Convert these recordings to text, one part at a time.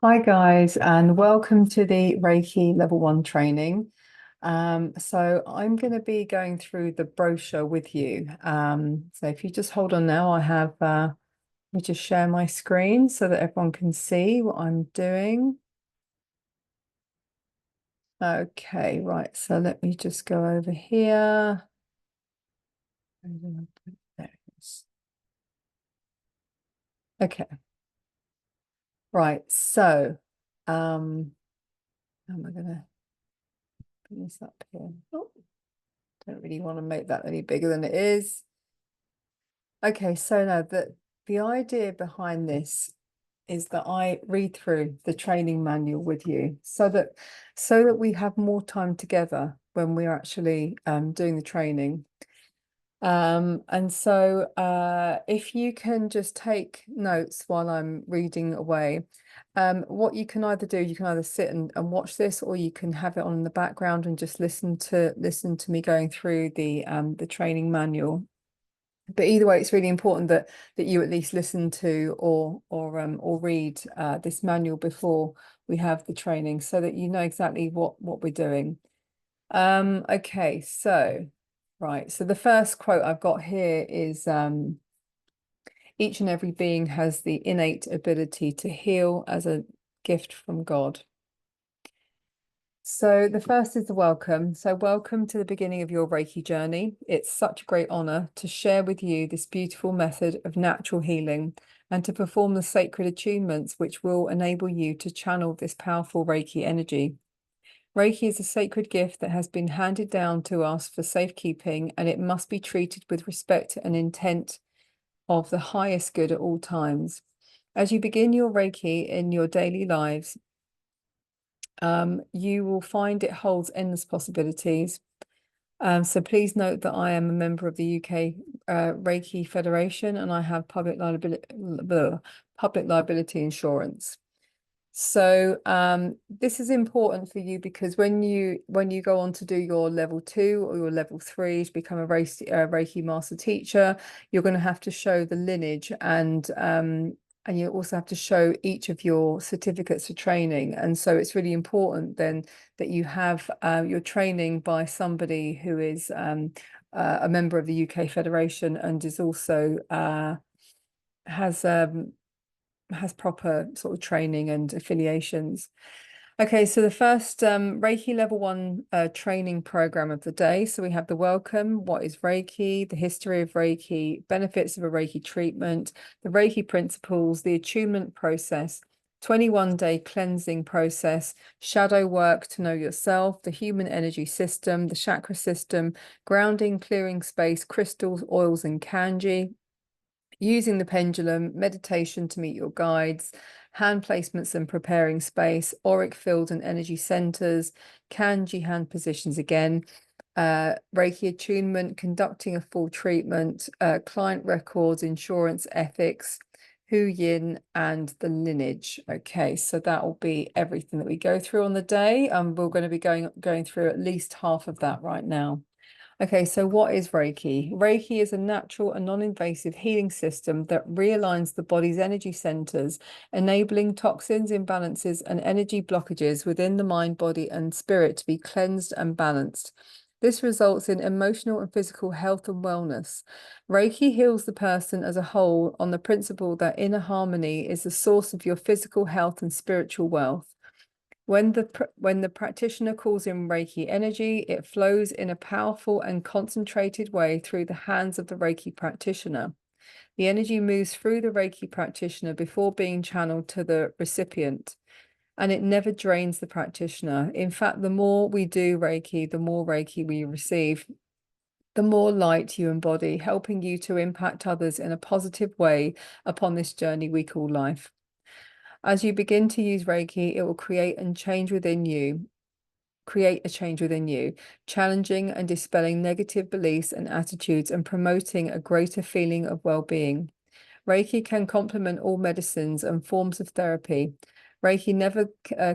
Hi guys, and welcome to the Reiki Level 1 training. So I'm going to be going through the brochure with you. So if you just hold on now, let me just share my screen so that everyone can see what I'm doing. Okay, right. So let me just go over here. There it is. Okay, right. So, how am I going to put this up here? Oh, don't really want to make that any bigger than it is. Okay, so now the idea behind this is that I read through the training manual with you so that we have more time together when we're actually doing the training. And so if you can just take notes while I'm reading away, what you can either do, you can either sit and watch this, or you can have it on in the background and just listen to me going through the training manual. But either way, it's really important that you at least listen to or read this manual before we have the training, so that you know exactly what we're doing. Okay, so right. So the first quote I've got here is each and every being has the innate ability to heal as a gift from God. So the first is the welcome. So welcome to the beginning of your Reiki journey. It's such a great honor to share with you this beautiful method of natural healing and to perform the sacred attunements which will enable you to channel this powerful Reiki energy. Reiki is a sacred gift that has been handed down to us for safekeeping, and it must be treated with respect and intent of the highest good at all times. As you begin your Reiki in your daily lives, you will find it holds endless possibilities. So please note that I am a member of the UK Reiki Federation, and I have public liability insurance. So this is important for you because when you go on to do your level 2 or your level 3 to become a Reiki master teacher, you're going to have to show the lineage, and you also have to show each of your certificates for training. And so it's really important then that you have your training by somebody who is a member of the UK Federation and is also has has proper sort of training and affiliations. Okay, so the first Reiki Level 1 training program of the day. So we have the welcome, what is Reiki, the history of Reiki, benefits of a Reiki treatment, the Reiki principles, the attunement process, 21-day cleansing process, shadow work to know yourself, the human energy system, the chakra system, grounding, clearing space, crystals, oils, and kanji, using the pendulum, meditation to meet your guides, hand placements and preparing space, auric field and energy centers, kanji hand positions again, Reiki attunement, conducting a full treatment, client records, insurance, ethics, Hu Yin, and the lineage. Okay, so that will be everything that we go through on the day. We're going to be going through at least half of that right now. Okay, so what is Reiki? Reiki is a natural and non-invasive healing system that realigns the body's energy centers, enabling toxins, imbalances, and energy blockages within the mind, body, and spirit to be cleansed and balanced. This results in emotional and physical health and wellness. Reiki heals the person as a whole on the principle that inner harmony is the source of your physical health and spiritual wealth. When the practitioner calls in Reiki energy, it flows in a powerful and concentrated way through the hands of the Reiki practitioner. The energy moves through the Reiki practitioner before being channeled to the recipient, and it never drains the practitioner. In fact, the more we do Reiki, the more Reiki we receive, the more light you embody, helping you to impact others in a positive way upon this journey we call life. As you begin to use Reiki, it will create a change within you, challenging and dispelling negative beliefs and attitudes and promoting a greater feeling of well-being. Reiki can complement all medicines and forms of therapy. Reiki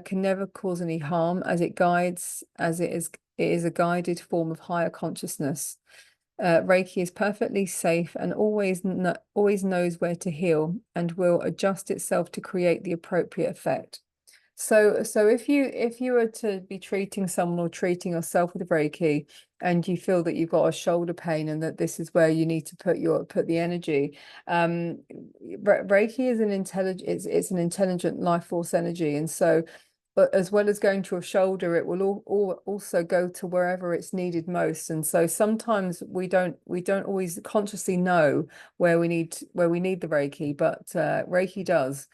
can never cause any harm as it is a guided form of higher consciousness. Reiki is perfectly safe and always knows where to heal and will adjust itself to create the appropriate effect. So if you were to be treating someone or treating yourself with Reiki, and you feel that you've got a shoulder pain and that this is where you need to put the energy, Reiki is an intelligent it's an intelligent life force energy, and so, but as well as going to your shoulder, it will also go to wherever it's needed most. And so sometimes we don't always consciously know where we need the Reiki, but Reiki does.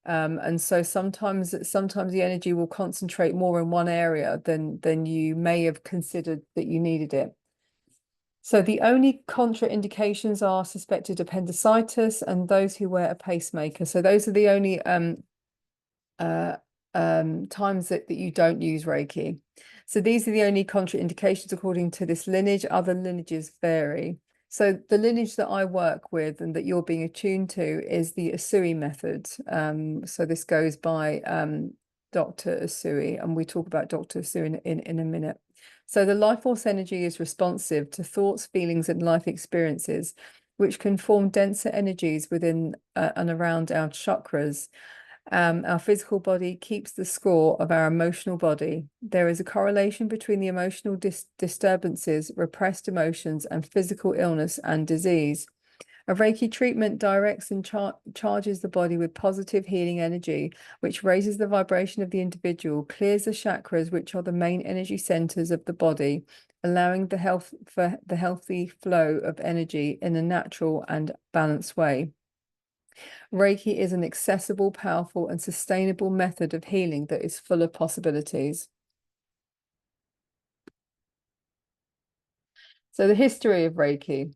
And so sometimes the energy will concentrate more in one area than you may have considered that you needed it. So the only contraindications are suspected appendicitis and those who wear a pacemaker. So those are the only uh, times that you don't use Reiki. So these are the only contraindications according to this lineage. Other lineages vary. So the lineage that I work with and that you're being attuned to is the Usui method. So this goes by Dr. Usui, and we talk about Dr. Usui in a minute. So the life force energy is responsive to thoughts, feelings, and life experiences, which can form denser energies within and around our chakras. Our physical body keeps the score of our emotional body. There is a correlation between the emotional disturbances, repressed emotions, and physical illness and disease. A Reiki treatment directs and charges the body with positive healing energy, which raises the vibration of the individual, clears the chakras, which are the main energy centers of the body, allowing the healthy flow of energy in a natural and balanced way. Reiki is an accessible, powerful, and sustainable method of healing that is full of possibilities. So the history of Reiki.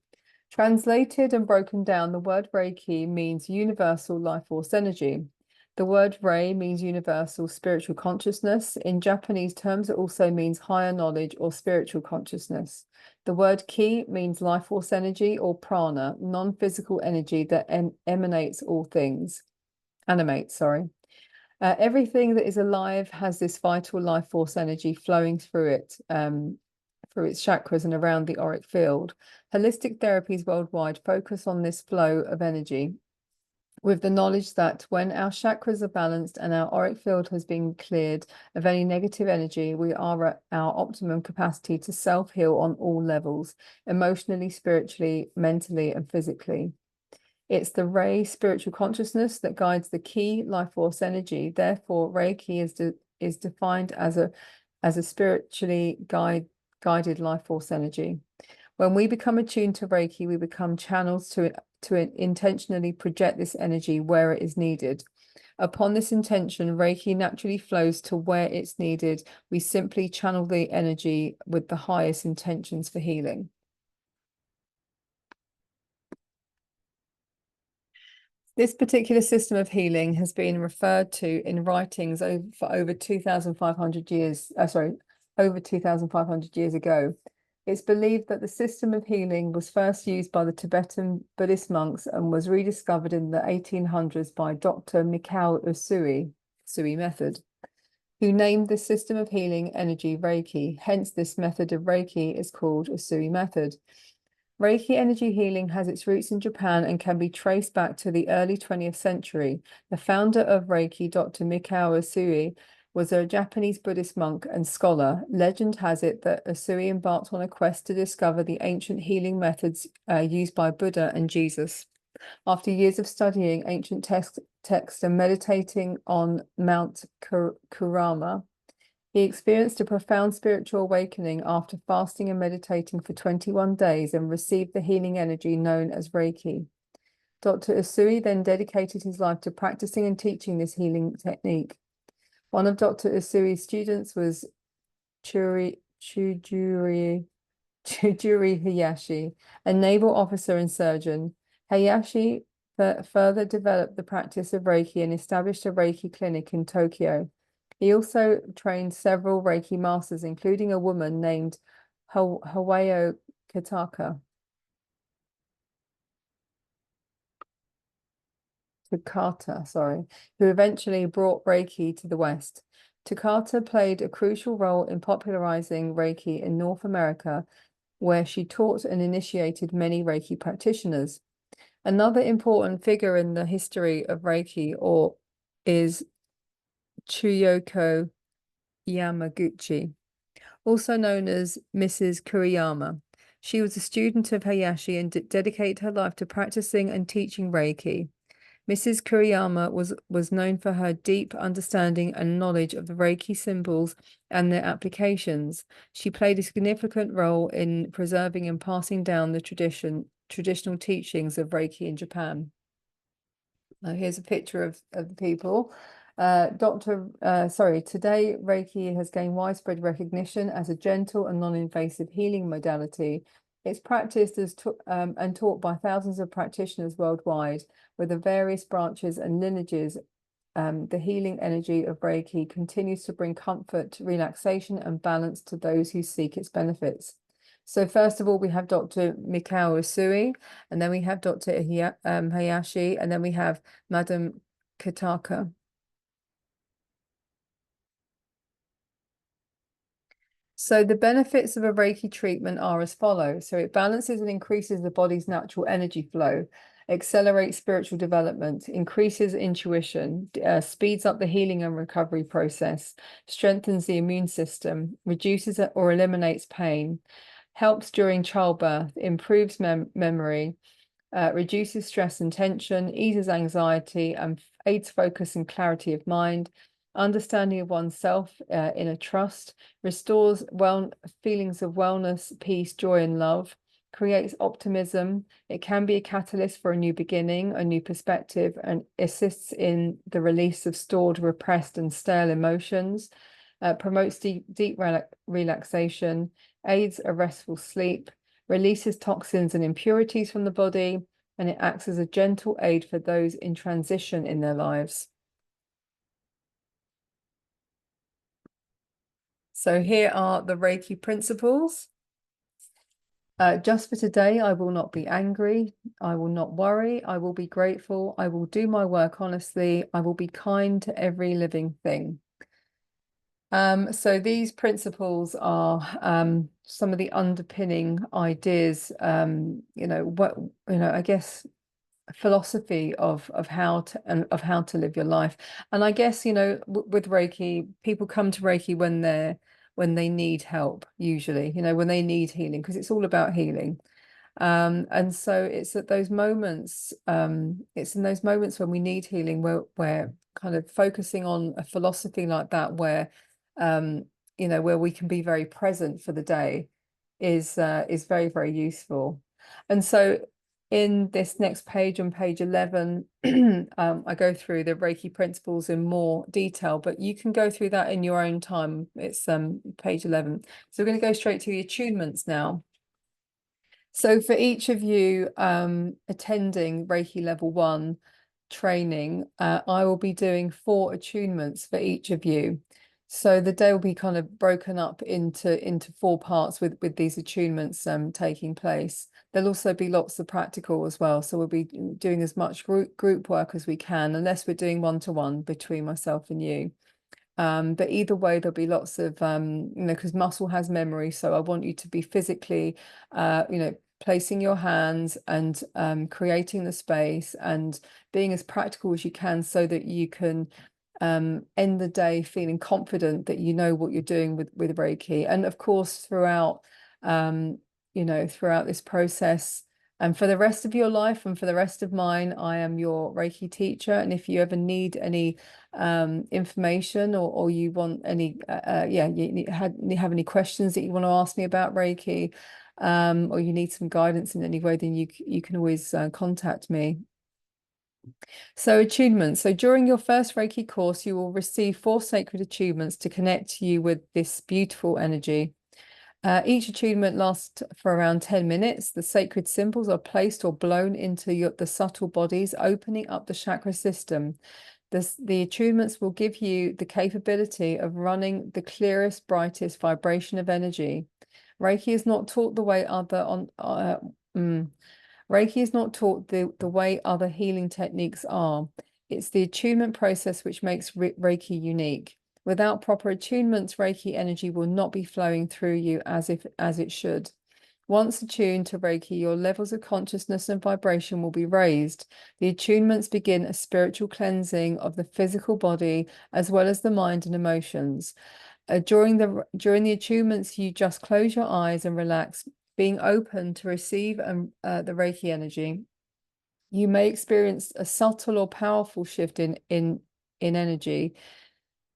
Translated and broken down, the word Reiki means universal life force energy. The word Rei means universal spiritual consciousness. In Japanese terms, it also means higher knowledge or spiritual consciousness. The word Ki means life force energy or prana, non-physical energy that emanates all things. Animates, sorry. Everything that is alive has this vital life force energy flowing through it, through its chakras and around the auric field. Holistic therapies worldwide focus on this flow of energy with the knowledge that when our chakras are balanced and our auric field has been cleared of any negative energy, we are at our optimum capacity to self-heal on all levels, emotionally, spiritually, mentally, and physically. It's the Rei spiritual consciousness that guides the Ki life force energy. Therefore, Reiki is defined as a spiritually guided life force energy. When we become attuned to Reiki, we become channels to intentionally project this energy where it is needed. Upon this intention, Reiki naturally flows to where it's needed. We simply channel the energy with the highest intentions for healing. This particular system of healing has been referred to in writings for over 2,500 years, over 2,500 years ago. It's believed that the system of healing was first used by the Tibetan Buddhist monks and was rediscovered in the 1800s by Dr. Mikao Usui method, who named this system of healing energy Reiki. Hence, this method of Reiki is called Usui method. Reiki energy healing has its roots in Japan and can be traced back to the early 20th century. The founder of Reiki, Dr. Mikao Usui, was a Japanese Buddhist monk and scholar. Legend has it that Usui embarked on a quest to discover the ancient healing methods used by Buddha and Jesus. After years of studying ancient texts and meditating on Mount Kurama, he experienced a profound spiritual awakening after fasting and meditating for 21 days and received the healing energy known as Reiki. Dr. Usui then dedicated his life to practicing and teaching this healing technique. One of Dr. Usui's students was Chujuri Hayashi, a naval officer and surgeon. Hayashi further developed the practice of Reiki and established a Reiki clinic in Tokyo. He also trained several Reiki masters, including a woman named Hawayo Takata, sorry, who eventually brought Reiki to the West. Takata played a crucial role in popularizing Reiki in North America, where she taught and initiated many Reiki practitioners. Another important figure in the history of Reiki is Chuyoko Yamaguchi, also known as Mrs. Kuriyama. She was a student of Hayashi and dedicated her life to practicing and teaching Reiki. Mrs. Kuriyama was known for her deep understanding and knowledge of the Reiki symbols and their applications. She played a significant role in preserving and passing down the traditional teachings of Reiki in Japan. Now here's a picture of the people. Today Reiki has gained widespread recognition as a gentle and non-invasive healing modality. It's practiced and taught by thousands of practitioners worldwide, with the various branches and lineages. The healing energy of Reiki continues to bring comfort, relaxation, and balance to those who seek its benefits. So first of all, we have Dr. Mikao Usui, and then we have Dr. Hayashi, and then we have Madam Kataka. So the benefits of a Reiki treatment are as follows. So it balances and increases the body's natural energy flow, accelerates spiritual development, increases intuition, speeds up the healing and recovery process, strengthens the immune system, reduces or eliminates pain, helps during childbirth, improves memory, reduces stress and tension, eases anxiety, and aids focus and clarity of mind, understanding of oneself, inner trust, restores feelings of wellness, peace, joy, and love, creates optimism. It can be a catalyst for a new beginning, a new perspective, and assists in the release of stored, repressed, and stale emotions, promotes deep relaxation, aids a restful sleep, releases toxins and impurities from the body, and it acts as a gentle aid for those in transition in their lives. So here are the Reiki principles. Just for today, I will not be angry. I will not worry. I will be grateful. I will do my work honestly. I will be kind to every living thing. So these principles are some of the underpinning ideas, I guess philosophy of how to live your life. And I guess, with Reiki, people come to Reiki when they need help, usually, when they need healing, because it's all about healing. And so it's at those moments, it's in those moments when we need healing, where kind of focusing on a philosophy like that, where where we can be very present for the day is very, very useful. And so in this next page, on page 11, I go through the Reiki principles in more detail, but you can go through that in your own time. It's page 11. So we're going to go straight to the attunements now. So for each of you attending Reiki Level 1 training, I will be doing 4 attunements for each of you. So the day will be kind of broken up into 4 parts with these attunements taking place. There'll also be lots of practical as well. So we'll be doing as much group work as we can, unless we're doing one-to-one between myself and you. But either way, there'll be lots of, because muscle has memory. So I want you to be physically, placing your hands and creating the space and being as practical as you can, so that you can end the day feeling confident that you know what you're doing with Reiki. And of course, throughout this process, and for the rest of your life and for the rest of mine, I am your Reiki teacher. And if you ever need any information, or you want any you have any questions that you want to ask me about Reiki, or you need some guidance in any way, then you can always contact me. So attunements. So during your first Reiki course, you will receive 4 sacred attunements to connect you with this beautiful energy. Each attunement lasts for around 10 minutes. The sacred symbols are placed or blown into the subtle bodies, opening up the chakra system. The attunements will give you the capability of running the clearest, brightest vibration of energy. Reiki is not taught the way Reiki is not taught the way other healing techniques are. It's the attunement process which makes Reiki unique. Without proper attunements, Reiki energy will not be flowing through you as it should. Once attuned to Reiki, your levels of consciousness and vibration will be raised. The attunements begin a spiritual cleansing of the physical body as well as the mind and emotions. During the attunements, you just close your eyes and relax, being open to receive the Reiki energy. You may experience a subtle or powerful shift in energy,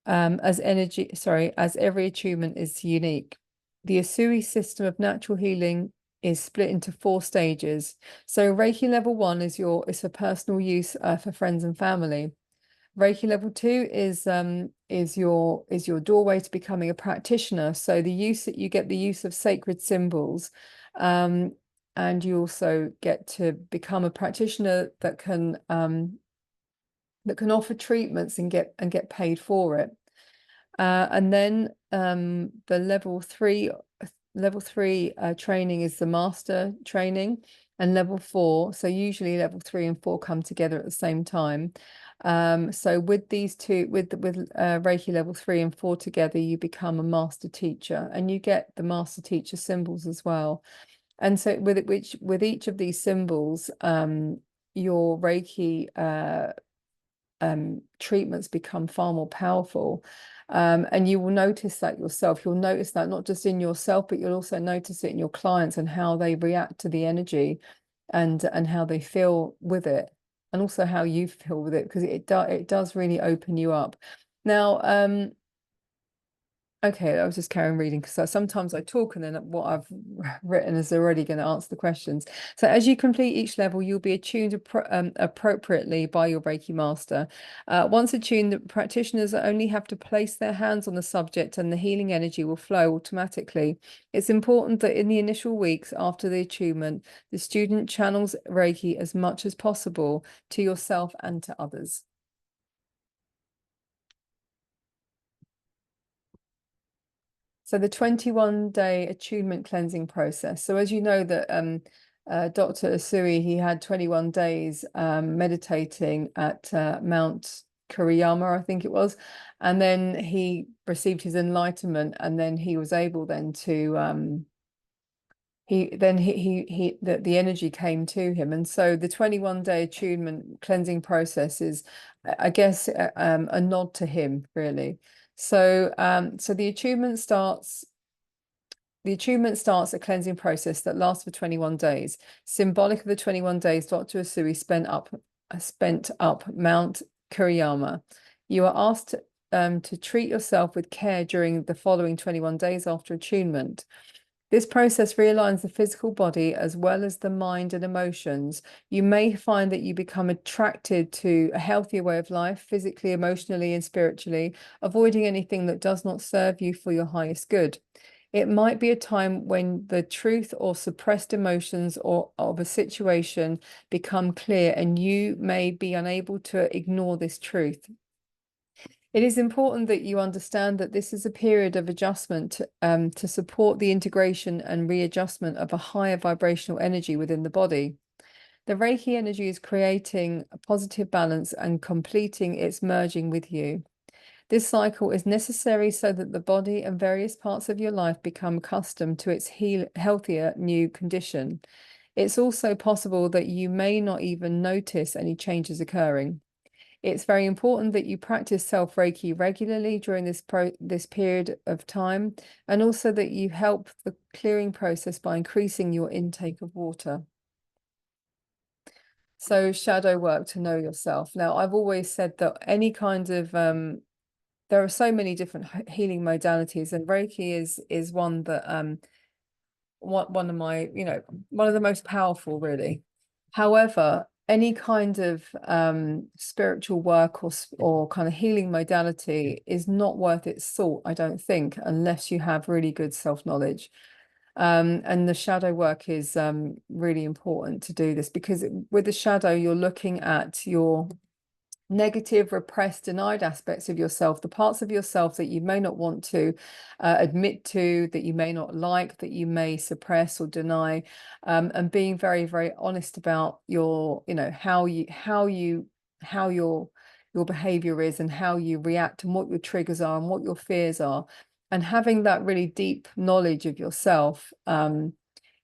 as every attunement is unique. The Usui system of natural healing is split into 4 stages. So Reiki level 1 is for personal use for friends and family. Reiki level 2 is your doorway to becoming a practitioner. So you get the use of sacred symbols, and you also get to become a practitioner that can offer treatments and get paid for it. And then the level three training is the master training, and level 4. So usually level 3 and 4 come together at the same time. So with these two, with Reiki level 3 and 4 together, you become a master teacher, and you get the master teacher symbols as well. And so with each of these symbols, your Reiki treatments become far more powerful. And you will notice that yourself. You'll notice that not just in yourself, but you'll also notice it in your clients and how they react to the energy, and how they feel with it, and also how you feel with it, because it does really open you up. Now, okay, I was just carrying reading because sometimes I talk and then what I've written is already going to answer the questions. So as you complete each level, you'll be attuned appropriately by your Reiki master. Once attuned, the practitioners only have to place their hands on the subject and the healing energy will flow automatically. It's important that in the initial weeks after the attunement, the student channels Reiki as much as possible to yourself and to others. So the 21-day attunement cleansing process. So as you know that Dr. Usui, he had 21 days meditating at Mount Kuriyama, I think it was, and then he received his enlightenment, and then he was able then to the energy came to him. And so the 21-day attunement cleansing process is, I guess, a nod to him, really. So the attunement starts a cleansing process that lasts for 21 days. Symbolic of the 21 days Dr. Usui spent up Mount Kuriyama. You are asked to treat yourself with care during the following 21 days after attunement. This process realigns the physical body as well as the mind and emotions. You may find that you become attracted to a healthier way of life, physically, emotionally, and spiritually, avoiding anything that does not serve you for your highest good. It might be a time when the truth or suppressed emotions of a situation become clear, and you may be unable to ignore this truth. It is important that you understand that this is a period of adjustment to support the integration and readjustment of a higher vibrational energy within the body. The Reiki energy is creating a positive balance and completing its merging with you. This cycle is necessary so that the body and various parts of your life become accustomed to its healthier new condition. It's also possible that you may not even notice any changes occurring. It's very important that you practice self-Reiki regularly during this period of time, and also that you help the clearing process by increasing your intake of water. So shadow work to know yourself. Now, I've always said that any kind of there are so many different healing modalities, and Reiki is one that one of my, one of the most powerful, really. However, any kind of spiritual work or kind of healing modality is not worth its salt, I don't think, unless you have really good self-knowledge. And the shadow work is really important to do this, because with the shadow, you're looking at your negative, repressed, denied aspects of yourself, the parts of yourself that you may not want to admit to, that you may not like, that you may suppress or deny, and being very, very honest about your, how your behavior is, and how you react, and what your triggers are, and what your fears are, and having that really deep knowledge of yourself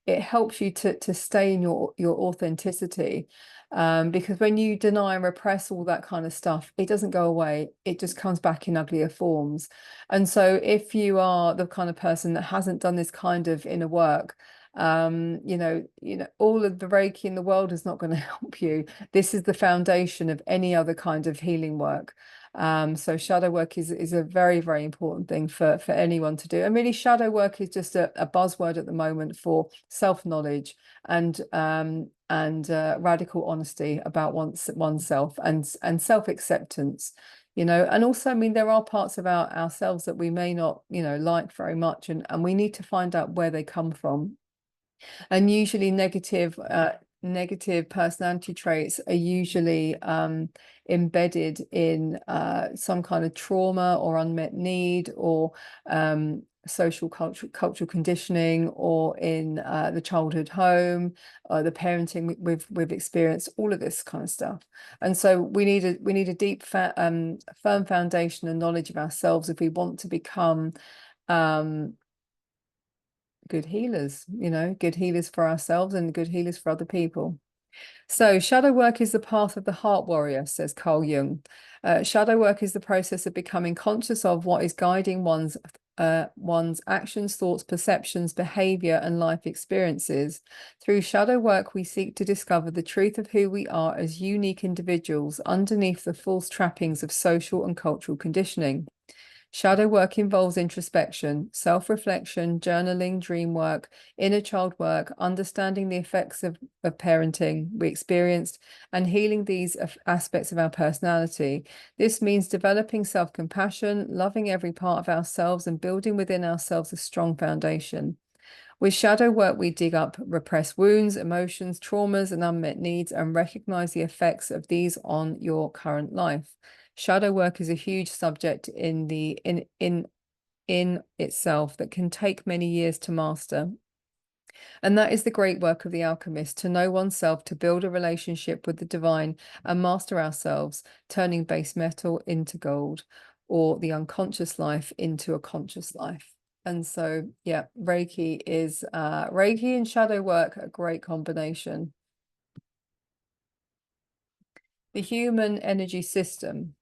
it helps you to stay in your authenticity. Because when you deny and repress all that kind of stuff, it doesn't go away. It just comes back in uglier forms. And so if you are the kind of person that hasn't done this kind of inner work, all of the Reiki in the world is not going to help you. This is the foundation of any other kind of healing work. So shadow work is a very, very important thing for anyone to do. And really, shadow work is just a buzzword at the moment for self-knowledge and radical honesty about oneself and self-acceptance. And also, I mean, there are parts of ourselves that we may not, like very much, and we need to find out where they come from. And usually negative personality traits are usually embedded in some kind of trauma or unmet need, or social cultural conditioning, or in the childhood home, the parenting we've experienced, all of this kind of stuff. And so we need a deep firm foundation and knowledge of ourselves if we want to become good healers, good healers for ourselves and good healers for other people. So shadow work is the path of the heart warrior, says Carl Jung. Shadow work is the process of becoming conscious of what is guiding one's actions, thoughts, perceptions, behavior, and life experiences. Through shadow work, we seek to discover the truth of who we are as unique individuals underneath the false trappings of social and cultural conditioning. Shadow work involves introspection, self-reflection, journaling, dream work, inner child work, understanding the effects of parenting we experienced, and healing these aspects of our personality. This means developing self-compassion, loving every part of ourselves, and building within ourselves a strong foundation. With shadow work, we dig up repressed wounds, emotions, traumas, and unmet needs, and recognize the effects of these on your current life. Shadow work is a huge subject in itself that can take many years to master. And that is the great work of the alchemist, to know oneself, to build a relationship with the divine and master ourselves, turning base metal into gold, or the unconscious life into a conscious life. And so, yeah, Reiki and shadow work, a great combination. The human energy system.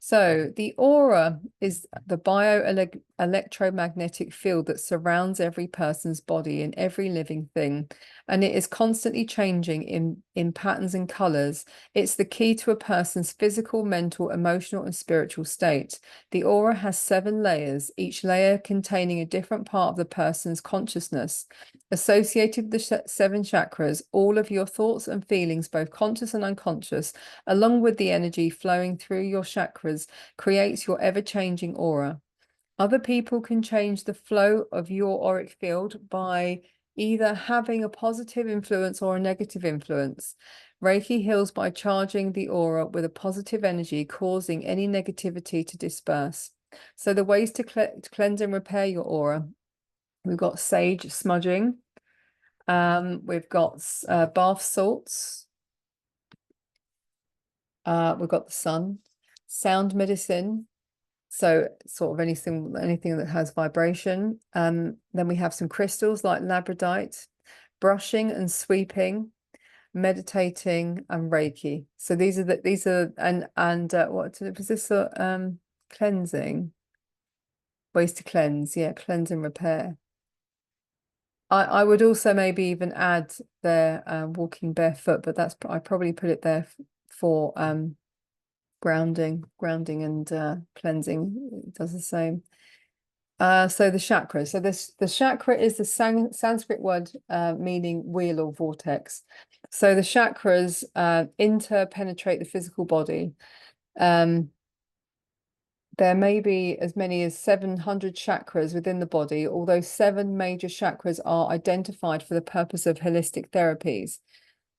So the aura is the bioelectromagnetic field that surrounds every person's body and every living thing, and it is constantly changing in patterns and colors. It's the key to a person's physical, mental, emotional, and spiritual state. The aura has 7 layers, each layer containing a different part of the person's consciousness. Associated with the 7 chakras, all of your thoughts and feelings, both conscious and unconscious, along with the energy flowing through your chakras, creates your ever-changing aura. Other people can change the flow of your auric field by either having a positive influence or a negative influence. Reiki heals by charging the aura with a positive energy, causing any negativity to disperse. So the ways to cleanse and repair your aura: we've got sage smudging, we've got bath salts, we've got the sun, sound medicine, so sort of anything that has vibration. Then we have some crystals like labradorite, brushing and sweeping, meditating, and Reiki. So these are and what was this? Cleansing, ways to cleanse. Yeah, cleanse and repair. I would also maybe even add there walking barefoot, but I probably put it there for grounding and cleansing. It does the same. So the chakra. So the chakra is the Sanskrit word meaning wheel or vortex. So the chakras interpenetrate the physical body. There may be as many as 700 chakras within the body, although 7 major chakras are identified for the purpose of holistic therapies.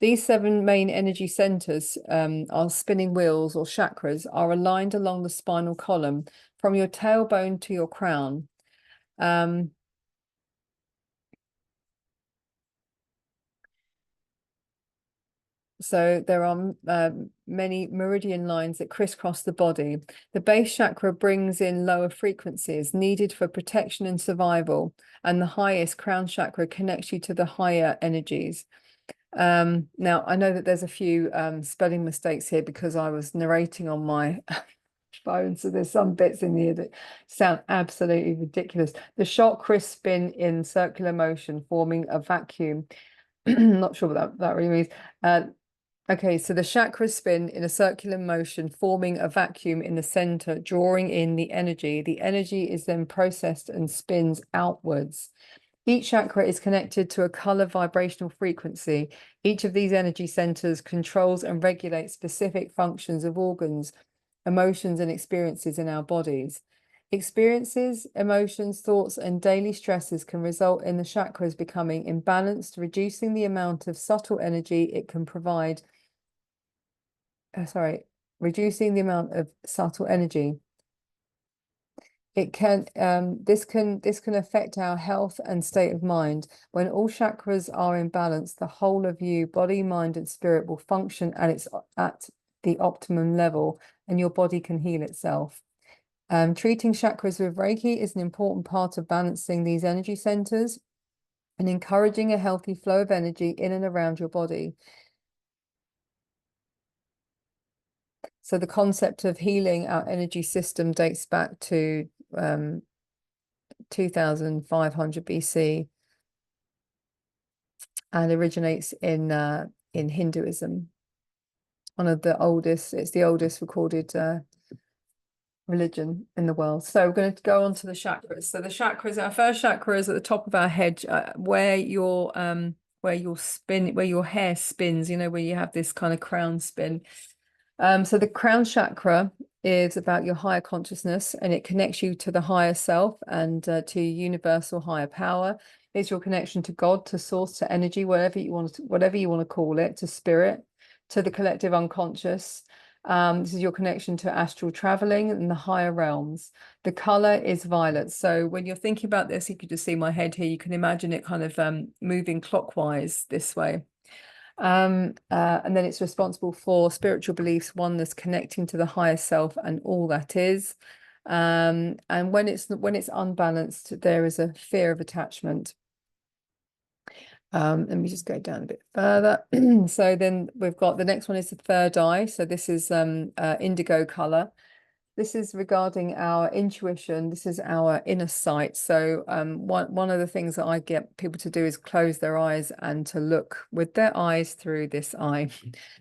These 7 main energy centers are spinning wheels or chakras, are aligned along the spinal column from your tailbone to your crown. So there are many meridian lines that crisscross the body. The base chakra brings in lower frequencies needed for protection and survival, and the highest crown chakra connects you to the higher energies. Now, I know that there's a few spelling mistakes here because I was narrating on my phone, so there's some bits in here that sound absolutely ridiculous. The chakras spin in circular motion, forming a vacuum. Not sure what that really means. Okay, so the chakras spin in a circular motion, forming a vacuum in the center, drawing in the energy. The energy is then processed and spins outwards. Each chakra is connected to a color vibrational frequency. Each of these energy centers controls and regulates specific functions of organs, emotions, and experiences in our bodies. Experiences, emotions, thoughts, and daily stresses can result in the chakras becoming imbalanced, reducing the amount of subtle energy it can provide. Reducing the amount of subtle energy. It can this can affect our health and state of mind. When all chakras are in balance, the whole of you, body, mind, and spirit, will function at the optimum level, and your body can heal itself. Treating chakras with Reiki is an important part of balancing these energy centers and encouraging a healthy flow of energy in and around your body. So the concept of healing our energy system dates back to 2500 BC and originates in Hinduism. It's the oldest recorded religion in the world. So we're going to go on to the chakras. So the chakras, our first chakra is at the top of our head, where your hair spins, where you have this kind of crown spin. So the crown chakra is about your higher consciousness, and it connects you to the higher self and to universal higher power. It's your connection to God, to source, to energy, whatever you want to call it, to spirit, to the collective unconscious. This is your connection to astral traveling and the higher realms. The color is violet. So when you're thinking about this, you could just see my head here. You can imagine it kind of moving clockwise this way. And then it's responsible for spiritual beliefs, oneness, connecting to the higher self and all that is. And when it's unbalanced, there is a fear of attachment. Let me just go down a bit further. So then we've got the next one is the third eye. So this is indigo color. This is regarding our intuition. This is our inner sight. So one of the things that I get people to do is close their eyes and to look with their eyes through this eye.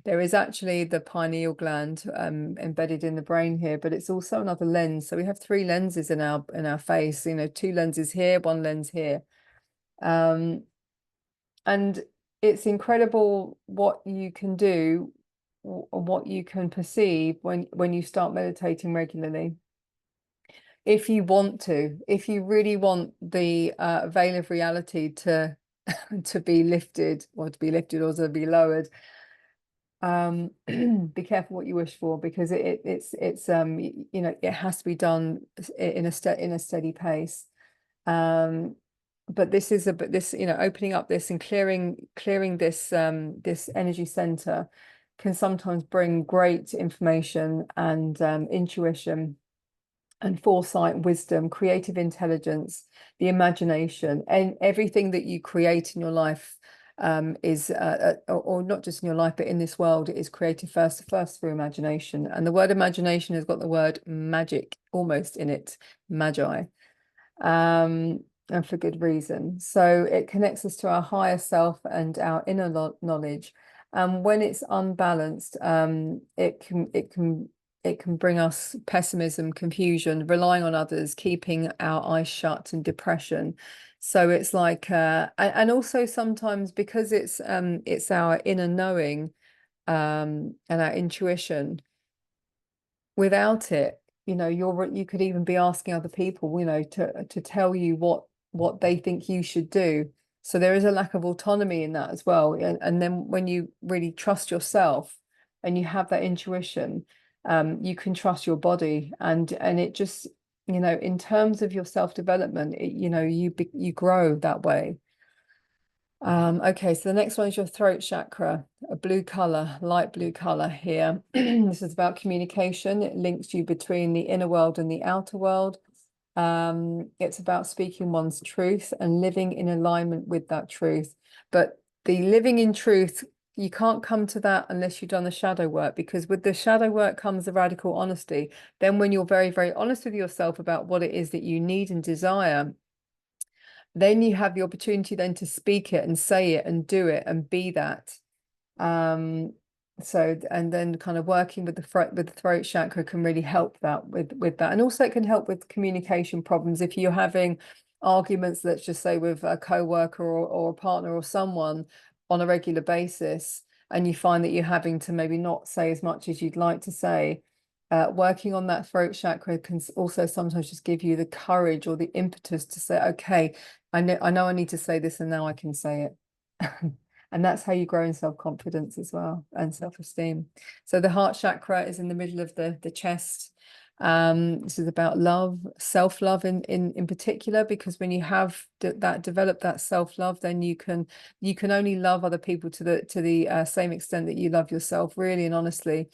There is actually the pineal gland embedded in the brain here, but it's also another lens. So we have three lenses in our face, two lenses here, one lens here. And it's incredible what you can do, what you can perceive when you start meditating regularly. If you want to, if you really want the veil of reality to to be lifted or to be lowered, be careful what you wish for, because it's it has to be done in a steady pace. But this opening up this and clearing this this energy center can sometimes bring great information and intuition and foresight, wisdom, creative intelligence, the imagination, and everything that you create in your life is or not just in your life but in this world, it is created first through imagination. And the word imagination has got the word magic almost in it, magi. And for good reason. So it connects us to our higher self and our inner knowledge. When it's unbalanced, it can bring us pessimism, confusion, relying on others, keeping our eyes shut, and depression. So it's like, and also sometimes because it's our inner knowing, and our intuition. Without it, you could even be asking other people, to tell you what they think you should do. So there is a lack of autonomy in that as well. And then when you really trust yourself and you have that intuition, you can trust your body, and it just, in terms of your self-development, you grow that way. Okay, so the next one is your throat chakra, a blue color, light blue color here. This is about communication. It links you between the inner world and the outer world. It's about speaking one's truth and living in alignment with that truth. But the living in truth, you can't come to that unless you've done the shadow work, because with the shadow work comes the radical honesty. Then when you're very, very honest with yourself about what it is that you need and desire, then you have the opportunity then to speak it and say it and do it and be that. So, and then kind of working with the throat chakra can really help that with that. And also it can help with communication problems. If you're having arguments, let's just say with a co-worker or a partner or someone on a regular basis, and you find that you're having to maybe not say as much as you'd like to say, working on that throat chakra can also sometimes just give you the courage or the impetus to say, okay, I know I need to say this, and now I can say it. And that's how you grow in self-confidence as well, and self-esteem. So the heart chakra is in the middle of the chest. This is about love, self-love in particular, because when you have developed that self-love, then you can only love other people to the same extent that you love yourself, really and honestly.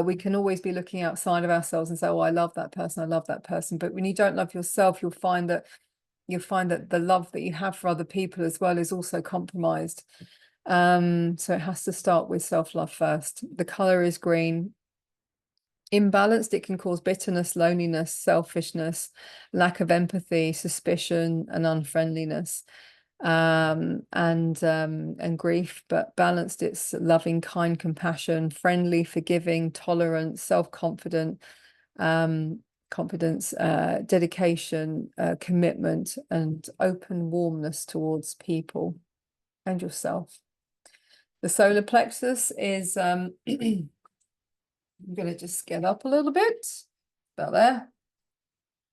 We can always be looking outside of ourselves and say, oh, I love that person, I love that person. But when you don't love yourself, you'll find that the love that you have for other people as well is also compromised. So it has to start with self-love first. The color is green. Imbalanced, it can cause bitterness, loneliness, selfishness, lack of empathy, suspicion, and unfriendliness, and grief. But balanced, it's loving, kind, compassion, friendly, forgiving, tolerant, self-confident, confidence, dedication, commitment, and open warmness towards people and yourself. The solar plexus is, I'm going to just get up a little bit, about there.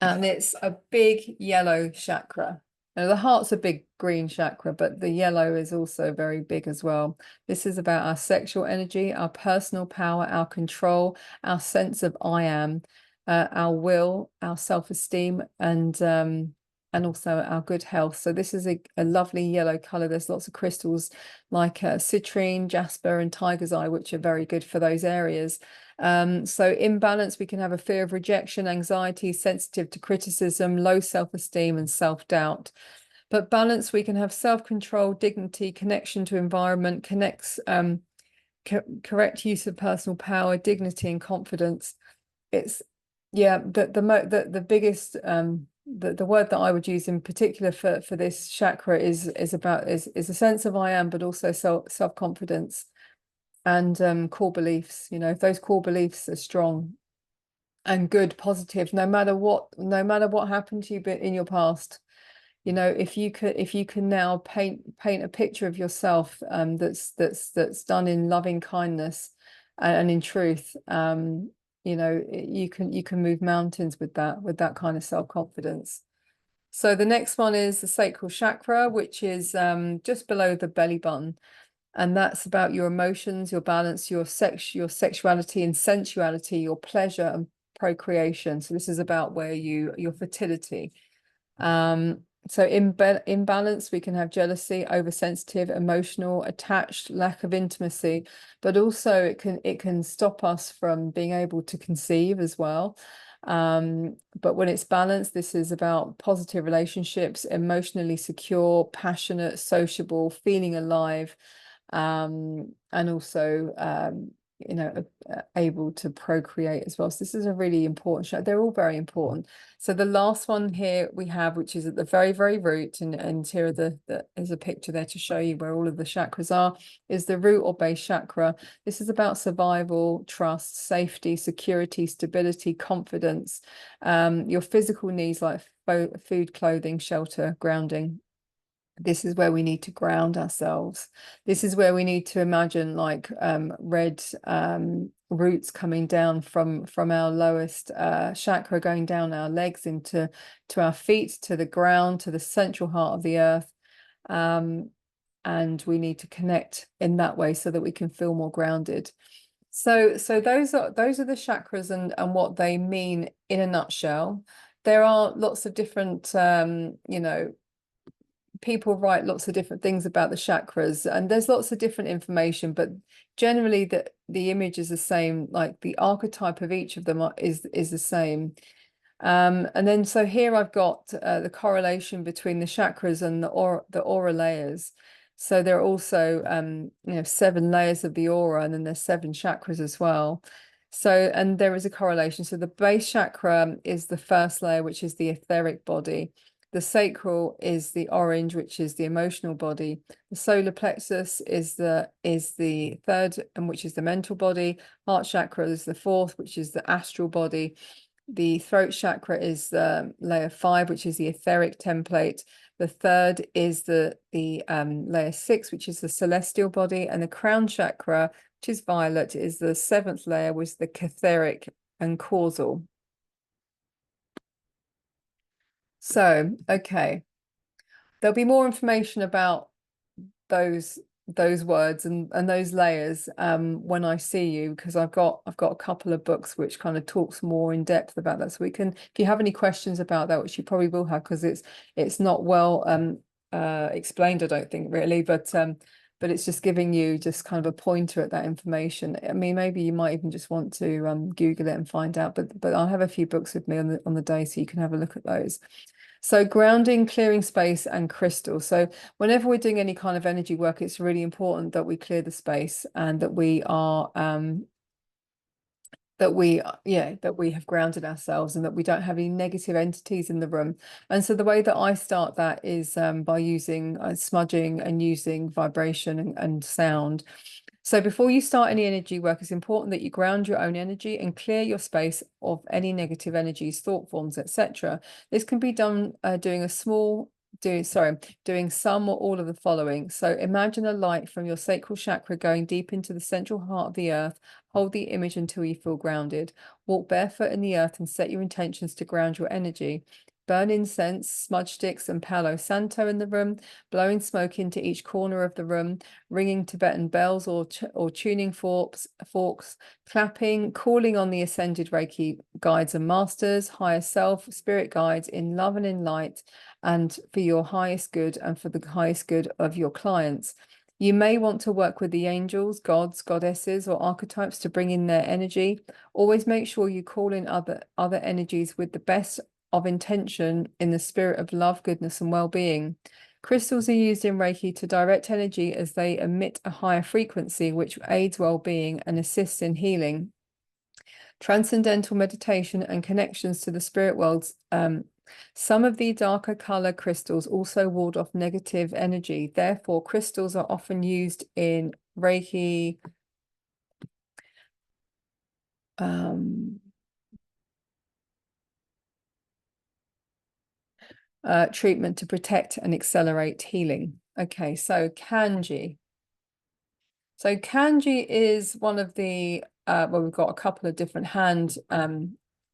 And it's a big yellow chakra. Now, the heart's a big green chakra, but the yellow is also very big as well. This is about our sexual energy, our personal power, our control, our sense of I am, our will, our self-esteem, and also our good health. So this is a lovely yellow color. There's lots of crystals like citrine, jasper, and tiger's eye, which are very good for those areas. So in balance, we can have a fear of rejection, anxiety, sensitive to criticism, low self-esteem, and self-doubt. But balance, we can have self-control, dignity, connection to environment, correct use of personal power, dignity, and confidence. It's the biggest the word that I would use in particular for this chakra is a sense of I am, but also self-confidence and core beliefs. You know, if those core beliefs are strong and good, positive, no matter what happened to you in your past, you know, if you can now paint a picture of yourself that's done in loving kindness and in truth, you know, you can move mountains with that kind of self-confidence. So the next one is the sacral chakra, which is just below the belly button. And that's about your emotions, your balance, your sexuality and sensuality, your pleasure and procreation. So this is about where your fertility. So in balance, we can have jealousy, oversensitive, emotional, attached, lack of intimacy, but also it can stop us from being able to conceive as well. But when it's balanced, this is about positive relationships, emotionally secure, passionate, sociable, feeling alive, and also you know, able to procreate as well. So this is a really important show. They're all very important. So the last one here we have, which is at the very, very root, and here are there's a picture there to show you where all of the chakras are, is the root or base chakra. This is about survival, trust, safety, security, stability, confidence, your physical needs like food, clothing, shelter, grounding. This is where we need to ground ourselves. This is where we need to imagine like red roots coming down from our lowest chakra, going down our legs to our feet, to the ground, to the central heart of the earth. And we need to connect in that way so that we can feel more grounded. So those are the chakras and what they mean in a nutshell. There are lots of different you know, people write lots of different things about the chakras, and there's lots of different information, but generally the image is the same, like the archetype of each of them is the same. And then so here I've got the correlation between the chakras and the aura layers. So there are also 7 layers of the aura, and then there's 7 chakras as well. So, and there is a correlation. So the base chakra is the first layer, which is the etheric body. The sacral is the orange, which is the emotional body. The solar plexus is the third, and which is the mental body. Heart chakra is the fourth, which is the astral body. The throat chakra is layer 5, which is the etheric template. The third is the layer 6, which is the celestial body, and the crown chakra, which is violet, is the 7th layer, which is the catheric and causal. So, okay, there'll be more information about those words and those layers when I see you, because I've got a couple of books which kind of talks more in depth about that. So we can, if you have any questions about that, which you probably will have, because it's not well explained, I don't think, really, but it's just giving you just kind of a pointer at that information. I mean, maybe you might even just want to Google it and find out, but I'll have a few books with me on the day, so you can have a look at those. So grounding, clearing space, and crystal. So whenever we're doing any kind of energy work, it's really important that we clear the space, and that we are that we have grounded ourselves, and that we don't have any negative entities in the room. And so the way that I start that is by using smudging and using vibration and sound. So before you start any energy work, it's important that you ground your own energy and clear your space of any negative energies, thought forms, etc. This can be done doing some or all of the following. So imagine a light from your sacral chakra going deep into the central heart of the earth. Hold the image until you feel grounded. Walk barefoot in the earth and set your intentions to ground your energy. Burn incense, smudge sticks, and Palo Santo in the room, blowing smoke into each corner of the room, ringing Tibetan bells or tuning forks, clapping, calling on the ascended Reiki guides and masters, higher self, spirit guides in love and in light, and for your highest good and for the highest good of your clients. You may want to work with the angels, gods, goddesses, or archetypes to bring in their energy. Always make sure you call in other energies with the best of intention in the spirit of love, goodness, and well-being. Crystals are used in Reiki to direct energy as they emit a higher frequency, which aids well-being and assists in healing. Transcendental meditation and connections to the spirit worlds. Some of the darker color crystals also ward off negative energy. Therefore, crystals are often used in Reiki treatment to protect and accelerate healing. Okay, so kanji. So kanji is one of the well, we've got a couple of different hand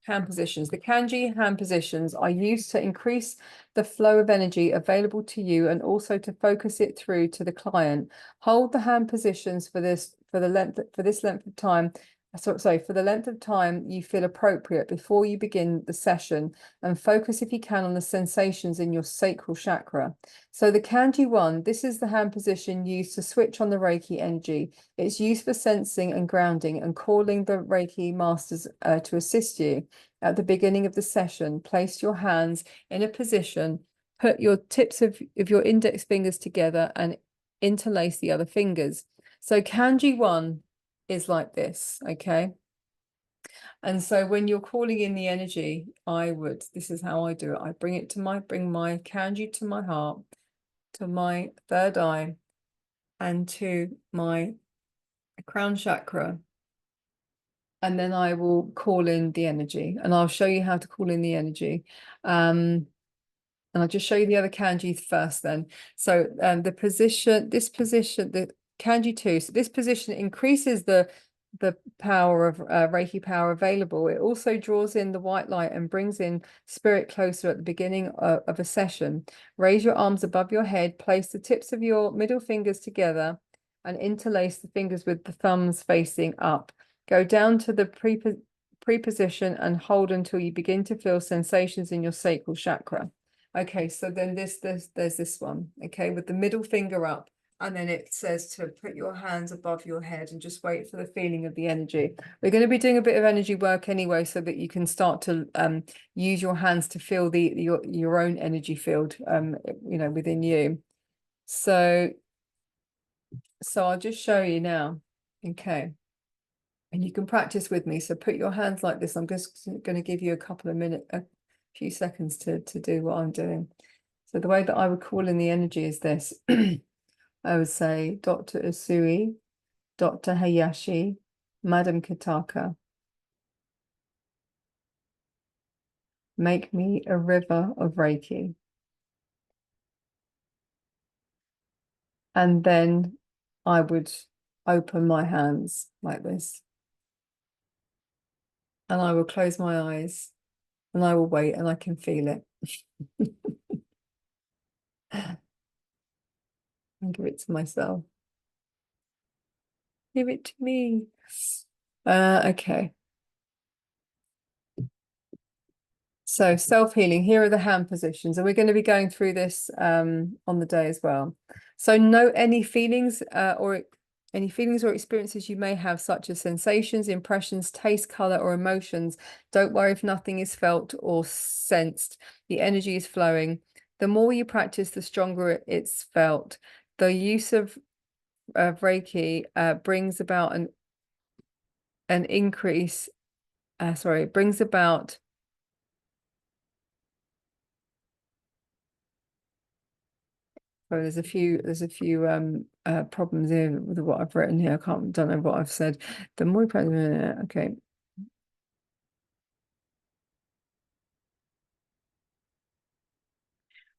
positions. The kanji hand positions are used to increase the flow of energy available to you, and also to focus it through to the client. Hold the hand positions for this length of time. Sorry, for the length of time you feel appropriate before you begin the session, and focus if you can on the sensations in your sacral chakra. So the kanji one, this is the hand position used to switch on the Reiki energy. It's used for sensing and grounding and calling the Reiki masters to assist you. At the beginning of the session, place your hands in a position, put your tips of your index fingers together and interlace the other fingers. So kanji one is like this, okay? And so when you're calling in the energy, this is how I do it. I bring my kanji to my heart, to my third eye, and to my crown chakra. And then I will call in the energy, and I'll show you how to call in the energy. And I'll just show you the other kanji first then. So the kanji 2, so this position increases the power of Reiki power available. It also draws in the white light and brings in spirit closer at the beginning of a session. Raise your arms above your head, place the tips of your middle fingers together, and interlace the fingers with the thumbs facing up. Go down to the pre-position and hold until you begin to feel sensations in your sacral chakra. Okay, so then there's this one, okay, with the middle finger up, and then it says to put your hands above your head and just wait for the feeling of the energy. We're going to be doing a bit of energy work anyway, so that you can start to use your hands to feel your own energy field, within you. So I'll just show you now. Okay. And you can practice with me. So put your hands like this. I'm just going to give you a couple of minutes, a few seconds to do what I'm doing. So the way that I would call in the energy is this. I would say, Dr. Usui, Dr. Hayashi, Madam Kitaka, make me a river of Reiki. And then I would open my hands like this. And I will close my eyes and I will wait and I can feel it. And give it to myself. Give it to me. Okay. So self-healing, here are the hand positions, and we're going to be going through this on the day as well. So note any feelings or experiences you may have, such as sensations, impressions, taste, color, or emotions. Don't worry if nothing is felt or sensed. The energy is flowing. The more you practice, the stronger it's felt. The use of Reiki brings about an increase. It brings about. Well, there's a few problems here with what I've written here. Don't know what I've said. The more okay.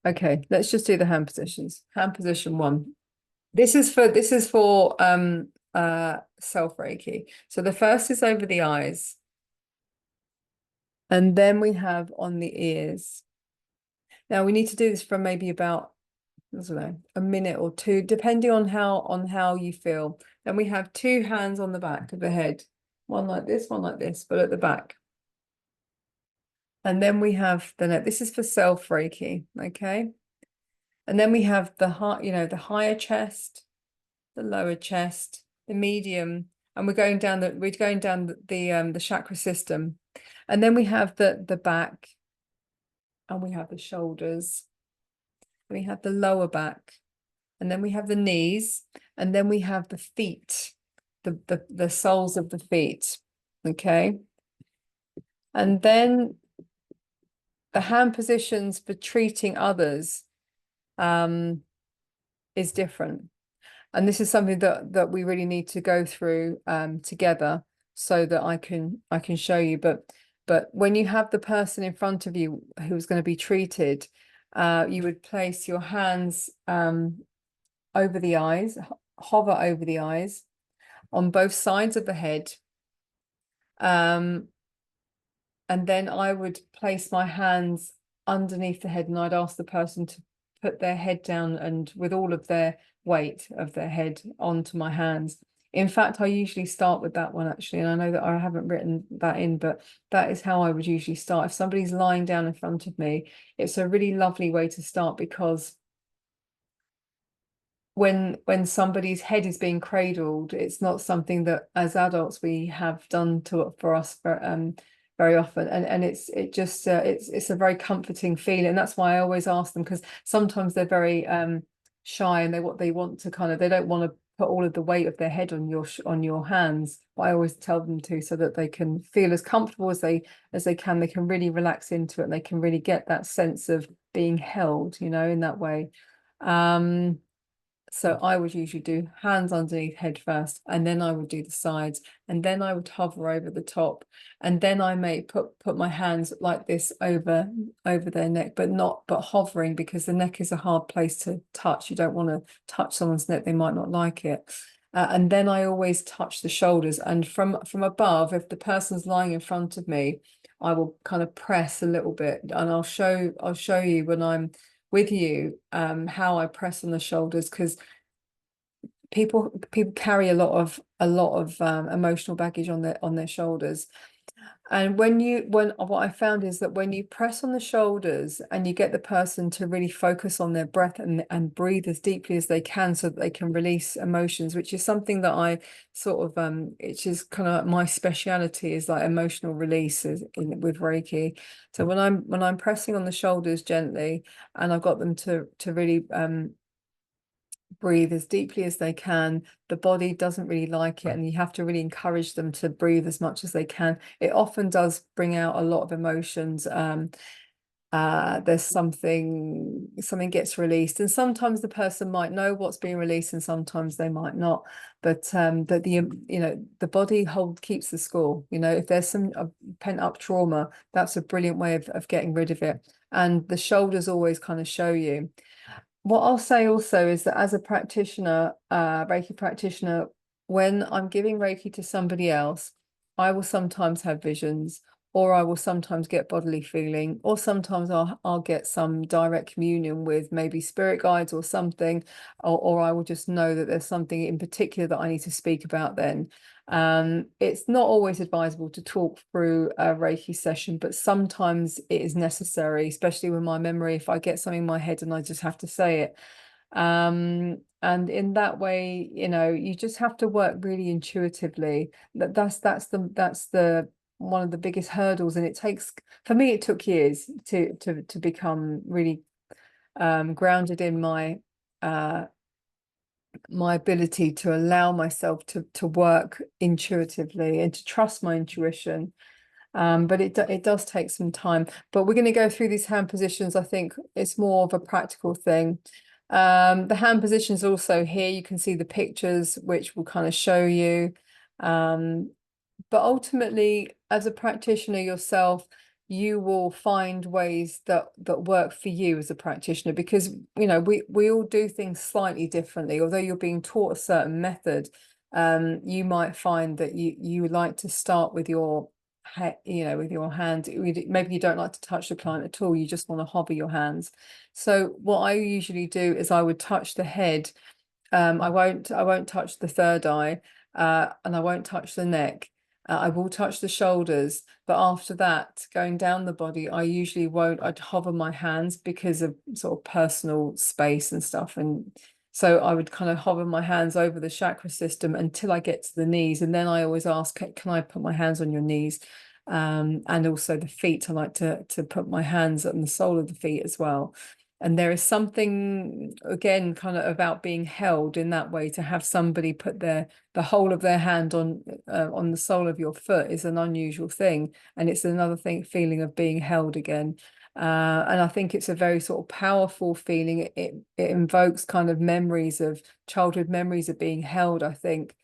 Okay, let's just do the hand positions. Hand position one. This is for self Reiki. So the first is over the eyes, and then we have on the ears. Now we need to do this for maybe about, I don't know, a minute or two, depending on how you feel. Then we have two hands on the back of the head, one like this, but at the back. And then we have the neck. This is for self Reiki, okay? And then we have the heart, the higher chest, the lower chest, the medium, and we're going down the chakra system. And then we have the back, and we have the shoulders, and we have the lower back, and then we have the knees, and then we have the feet, the soles of the feet, okay? And then the hand positions for treating others is different. And this is something that we really need to go through together, so that I can show you. But when you have the person in front of you who's going to be treated, you would place your hands over the eyes, hover over the eyes on both sides of the head. And then I would place my hands underneath the head, and I'd ask the person to put their head down, and with all of their weight of their head onto my hands. In fact, I usually start with that one, actually, and I know that I haven't written that in, but that is how I would usually start. If somebody's lying down in front of me, it's a really lovely way to start, because when somebody's head is being cradled, it's not something that as adults we have done for us very often, and it's a very comforting feeling. And that's why I always ask them, because sometimes they're very shy, and they want to they don't want to put all of the weight of their head on your hands, but I always tell them to, so that they can feel as comfortable as they can. They can really relax into it, and they can really get that sense of being held, in that way. So I would usually do hands underneath head first, and then I would do the sides, and then I would hover over the top, and then I may put my hands like this over their neck, but hovering, because the neck is a hard place to touch. You don't want to touch someone's neck; they might not like it. And then I always touch the shoulders, and from above, if the person's lying in front of me, I will kind of press a little bit, and I'll show you when I'm with you how I press on the shoulders, because people carry a lot of emotional baggage on their shoulders. And when what I found is that when you press on the shoulders and you get the person to really focus on their breath and breathe as deeply as they can so that they can release emotions, which is something that I sort of it's just kind of my speciality is like emotional releases with Reiki. So when I'm pressing on the shoulders gently and I've got them to really breathe as deeply as they can. The body doesn't really like it, and you have to really encourage them to breathe as much as they can. It often does bring out a lot of emotions. There's something gets released, and sometimes the person might know what's being released, and sometimes they might not. But the body keeps the score. If there's some pent up trauma, that's a brilliant way of getting rid of it. And the shoulders always kind of show you. What I'll say also is that as a practitioner, Reiki practitioner, when I'm giving Reiki to somebody else, I will sometimes have visions, or I will sometimes get bodily feeling, or sometimes I'll get some direct communion with maybe spirit guides or something, or I will just know that there's something in particular that I need to speak about then. It's not always advisable to talk through a Reiki session, but sometimes it is necessary, especially with my memory, if I get something in my head and I just have to say it. And in that way, you just have to work really intuitively. That's the one of the biggest hurdles, and it takes, for me, it took years to become really grounded in my ability to allow myself to work intuitively and to trust my intuition. But it does take some time. But we're going to go through these hand positions. I think it's more of a practical thing. The hand positions also here, you can see the pictures, which will kind of show you. But ultimately, as a practitioner yourself, you will find ways that work for you as a practitioner, because we all do things slightly differently. Although you're being taught a certain method, you might find that you like to start with your with your hand. Maybe you don't like to touch the client at all, you just want to hover your hands. So what I usually do is I would touch the head. I won't touch the third eye, and I won't touch the neck. I will touch the shoulders, but after that, going down the body, I usually won't. I'd hover my hands because of sort of personal space and stuff. And so I would kind of hover my hands over the chakra system until I get to the knees. And then I always ask, can I put my hands on your knees? And also the feet, I like to put my hands on the sole of the feet as well. And there is something, again, kind of about being held in that way. To have somebody put the whole of their hand on the sole of your foot is an unusual thing, and it's another feeling of being held again. And I think it's a very sort of powerful feeling. It invokes kind of memories of childhood memories of being held, I think.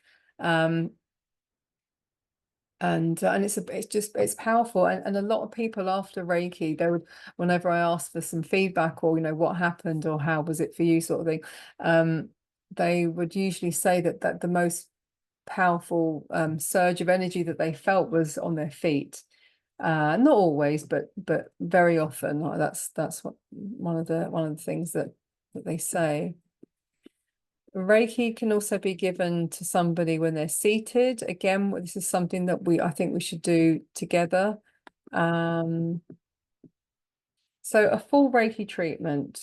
And it's powerful, and a lot of people after Reiki, they would, whenever I asked for some feedback, or what happened or how was it for you, sort of thing, they would usually say that the most powerful surge of energy that they felt was on their feet. Not always, but very often. That's what one of the things that they say. Reiki can also be given to somebody when they're seated. Again, this is something that I think we should do together. So a full Reiki treatment.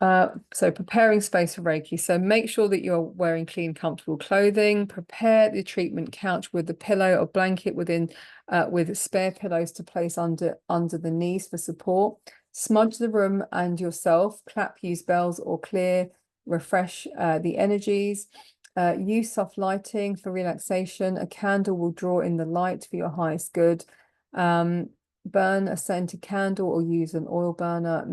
So preparing space for Reiki. So make sure that you're wearing clean, comfortable clothing. Prepare the treatment couch with a pillow or blanket with spare pillows to place under the knees for support. Smudge the room and yourself. Clap, use bells, or clear, refresh the energies. Use soft lighting for relaxation. A candle will draw in the light for your highest good. Burn a scented candle or use an oil burner.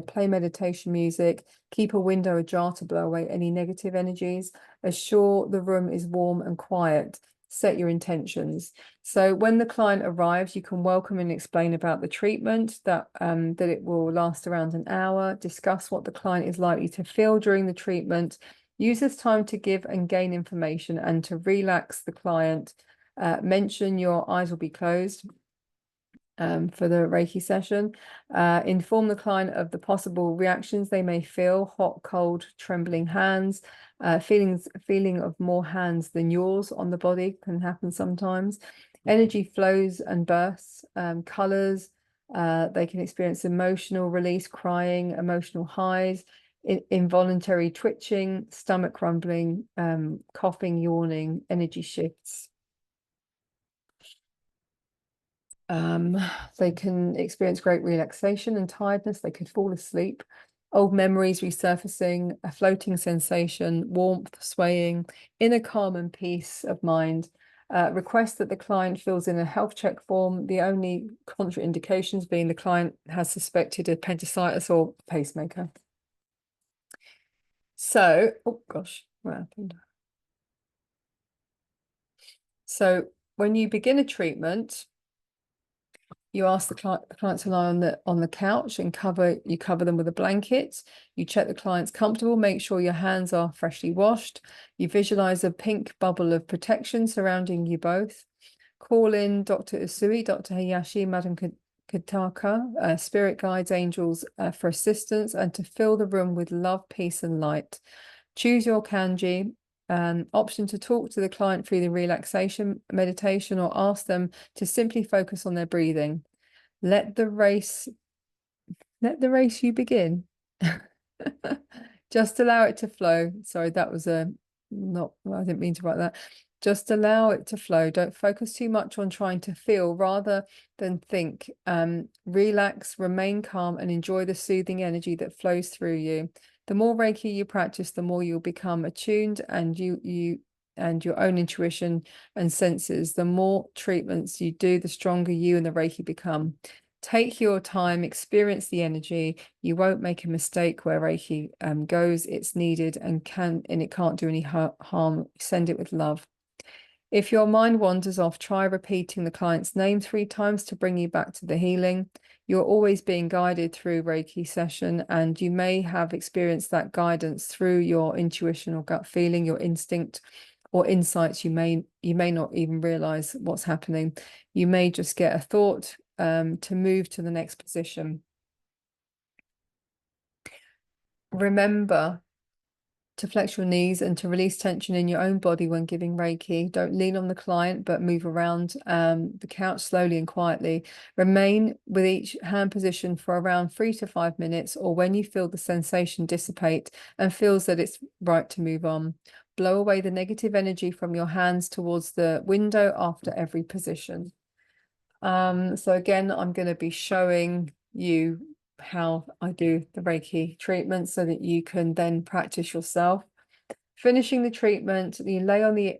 Play meditation music. Keep a window ajar to blow away any negative energies. Assure the room is warm and quiet. Set your intentions. So when the client arrives, you can welcome and explain about the treatment, that it will last around an hour. Discuss what the client is likely to feel during the treatment. Use this time to give and gain information and to relax the client. Mention your eyes will be closed. for the Reiki session. Inform the client of the possible reactions they may feel: hot, cold, trembling hands, feeling of more hands than yours on the body can happen sometimes. Energy flows and bursts, colors. They can experience emotional release, crying, emotional highs, involuntary twitching, stomach rumbling, coughing, yawning, energy shifts. They can experience great relaxation and tiredness. They could fall asleep. Old memories resurfacing, a floating sensation, warmth, swaying, inner calm and peace of mind. Request that the client fills in a health check form, the only contraindications being the client has suspected appendicitis or pacemaker. So, oh gosh, what happened? So when you begin a treatment, you ask the client to lie on the couch and you cover them with a blanket. You check the client's comfortable, make sure your hands are freshly washed. You visualize a pink bubble of protection surrounding you both. Call in Dr. Usui, Dr. Hayashi, Madam Kitaka, spirit guides, angels for assistance and to fill the room with love, peace, and light. Choose your kanji. Option to talk to the client through the relaxation meditation or ask them to simply focus on their breathing. Let the race you begin. Just allow it to flow. Sorry, that was I didn't mean to write that. Just allow it to flow. Don't focus too much on trying to feel rather than think. Relax, remain calm, and enjoy the soothing energy that flows through you. The more Reiki you practice, the more you'll become attuned and and your own intuition and senses. The more treatments you do, the stronger you and the Reiki become. Take your time, experience the energy. You won't make a mistake where Reiki goes. It's needed and it can't do any harm. Send it with love. If your mind wanders off, try repeating the client's name 3 times to bring you back to the healing. You're always being guided through Reiki session, and you may have experienced that guidance through your intuition or gut feeling, your instinct or insights. You may not even realize what's happening. You may just get a thought to move to the next position. Remember to flex your knees and to release tension in your own body when giving Reiki. Don't lean on the client, but move around the couch slowly and quietly. Remain with each hand position for around 3 to 5 minutes, or when you feel the sensation dissipate and feels that it's right to move on. Blow away the negative energy from your hands towards the window after every position. So again, I'm going to be showing you how I do the Reiki treatment so that you can then practice yourself. Finishing the treatment, you lay on the,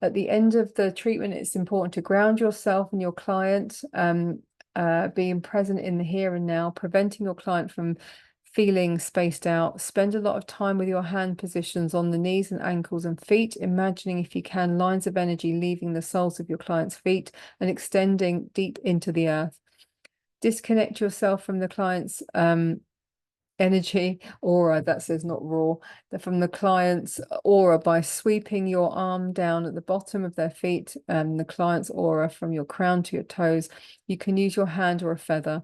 at the end of the treatment, it's important to ground yourself and your client, being present in the here and now, preventing your client from feeling spaced out. Spend a lot of time with your hand positions on the knees and ankles and feet, imagining, if you can, lines of energy leaving the soles of your client's feet and extending deep into the earth. Disconnect yourself from the client's energy aura, that says not raw, from the client's aura by sweeping your arm down at the bottom of their feet and the client's aura from your crown to your toes. You can use your hand or a feather.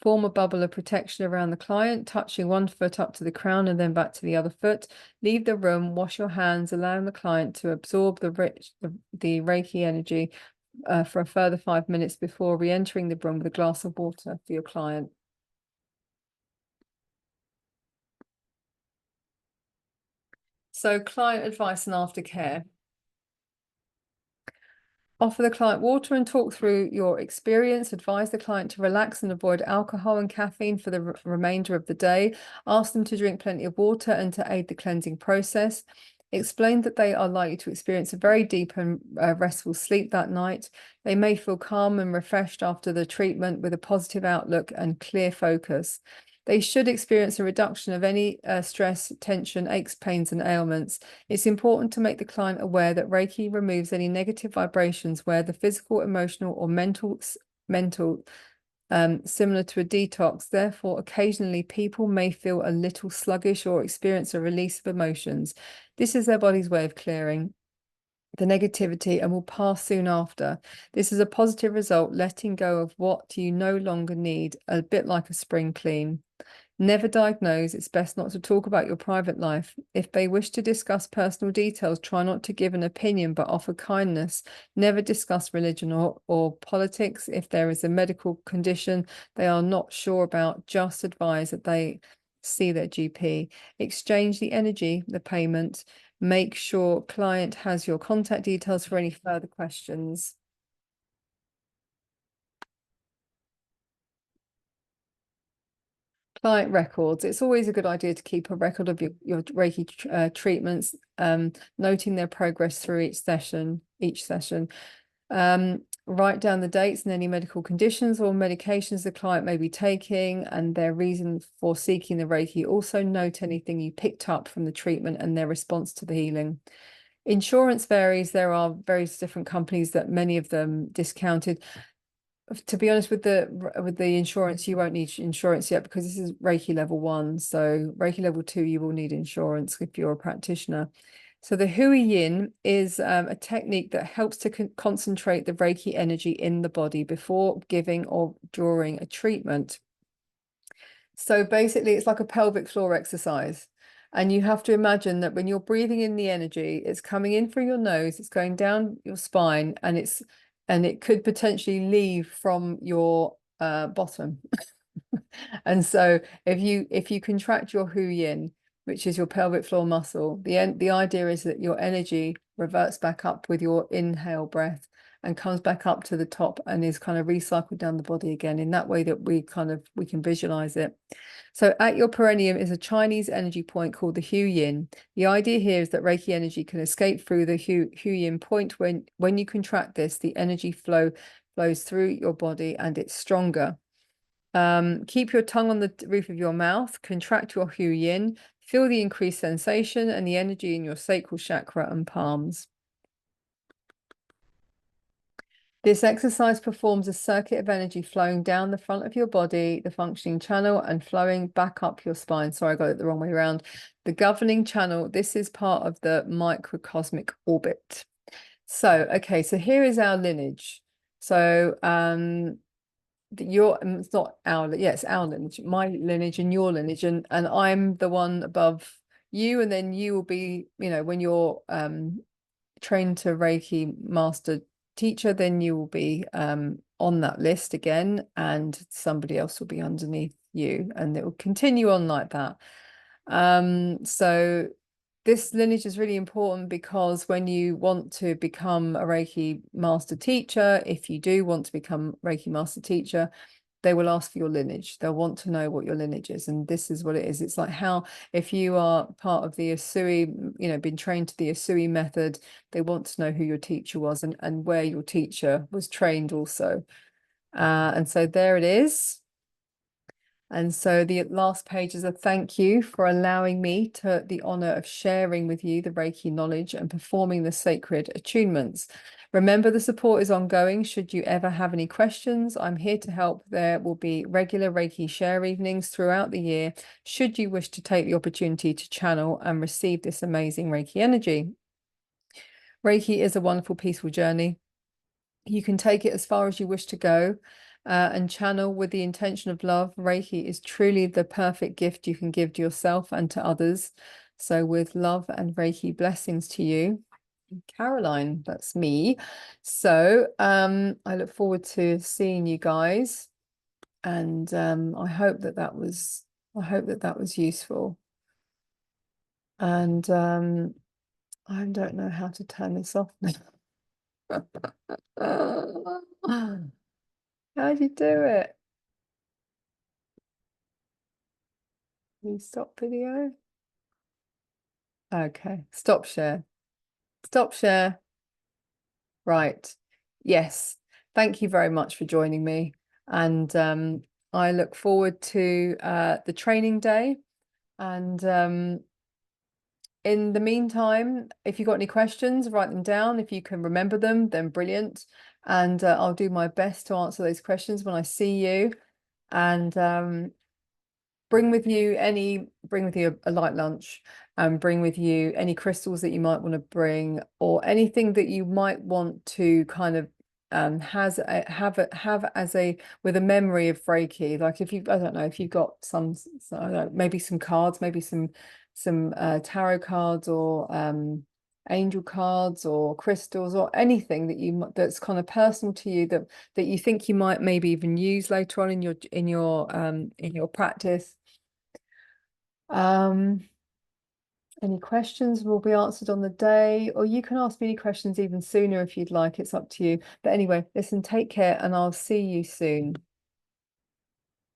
Form a bubble of protection around the client, touching one foot up to the crown and then back to the other foot. Leave the room, wash your hands, allowing the client to absorb the Reiki energy for a further 5 minutes before re-entering the room with a glass of water for your client. So, client advice and aftercare. Offer the client water and talk through your experience. Advise the client to relax and avoid alcohol and caffeine for the remainder of the day. Ask them to drink plenty of water and to aid the cleansing process. Explain that they are likely to experience a very deep and restful sleep that night. They may feel calm and refreshed after the treatment with a positive outlook and clear focus. They should experience a reduction of any stress, tension, aches, pains, and ailments. It's important to make the client aware that Reiki removes any negative vibrations where the physical, emotional, or mental, similar to a detox. Therefore, occasionally people may feel a little sluggish or experience a release of emotions. This is their body's way of clearing. the negativity, and will pass soon after. This is a positive result, letting go of what you no longer need, a bit like a spring clean. Never diagnose. It's best not to talk about your private life. If they wish to discuss personal details, try not to give an opinion, but offer kindness. Never discuss religion or politics. If there is a medical condition they are not sure about, just advise that they see their GP. Exchange the energy, the payment. Make sure client has your contact details for any further questions. Client records. It's always a good idea to keep a record of your Reiki treatments, noting their progress through each session. Write down the dates and any medical conditions or medications the client may be taking and their reason for seeking the Reiki. Also note anything you picked up from the treatment and their response to the healing. Insurance varies. There are various different companies that many of them discounted. To be honest, with the insurance, you won't need insurance yet because this is Reiki level 1. So Reiki level 2, you will need insurance if you're a practitioner. So the Hui Yin is a technique that helps to concentrate the Reiki energy in the body before giving or during a treatment. So basically, it's like a pelvic floor exercise. And you have to imagine that when you're breathing in the energy, it's coming in through your nose, it's going down your spine, and it could potentially leave from your bottom. And so if you contract your Hu Yin, which is your pelvic floor muscle, the idea is that your energy reverts back up with your inhale breath and comes back up to the top and is kind of recycled down the body again in that way that we can visualize it. So at your perineum is a Chinese energy point called the Hu Yin. The idea here is that Reiki energy can escape through the Hu Yin point. When you contract this, the energy flows through your body and it's stronger. Keep your tongue on the roof of your mouth, contract your Hu Yin, feel the increased sensation and the energy in your sacral chakra and palms. This exercise performs a circuit of energy flowing down the front of your body, the functioning channel, and flowing back up your spine. Sorry, I got it the wrong way around. The governing channel, this is part of the microcosmic orbit. So, okay, so here is our lineage. So, it's not our, it's our lineage, my lineage and your lineage, and I'm the one above you, and then you will be, when you're trained to Reiki master teacher, then you will be on that list again, and somebody else will be underneath you, and it will continue on like that. So this lineage is really important because when you want to become a Reiki master teacher, if you do want to become Reiki master teacher, they will ask for your lineage. They'll want to know what your lineage is. And this is what it is. It's like how if you are part of the Usui, been trained to the Usui method, they want to know who your teacher was and where your teacher was trained also. And so there it is. And so the last page is a thank you for allowing me the honor of sharing with you the Reiki knowledge and performing the sacred attunements. Remember, the support is ongoing. Should you ever have any questions, I'm here to help. There will be regular Reiki share evenings throughout the year, should you wish to take the opportunity to channel and receive this amazing Reiki energy. Reiki is a wonderful, peaceful journey. You can take it as far as you wish to go. And channel with the intention of love. Reiki is truly the perfect gift you can give to yourself and to others. So with love and Reiki blessings to you. Caroline, that's me. So I look forward to seeing you guys. And I hope that was useful. And I don't know how to turn this off now. How'd you do it? You stop video? Okay, stop share. Stop share. Right. Yes. Thank you very much for joining me. And I look forward to the training day. And in the meantime, if you've got any questions, write them down. If you can remember them, then brilliant. And I'll do my best to answer those questions when I see you. And bring with you a light lunch. and bring with you any crystals that you might want to bring, or anything that you might want to kind of have as a with a memory of Reiki. Like if you, I don't know, if you've got some, I don't know, maybe some cards, maybe some tarot cards, or angel cards, or crystals, or anything that you that's kind of personal to you, that you think you might maybe even use later on in your practice. Any questions will be answered on the day, or you can ask me any questions even sooner if you'd like. It's up to you. But anyway, listen, take care, and I'll see you soon.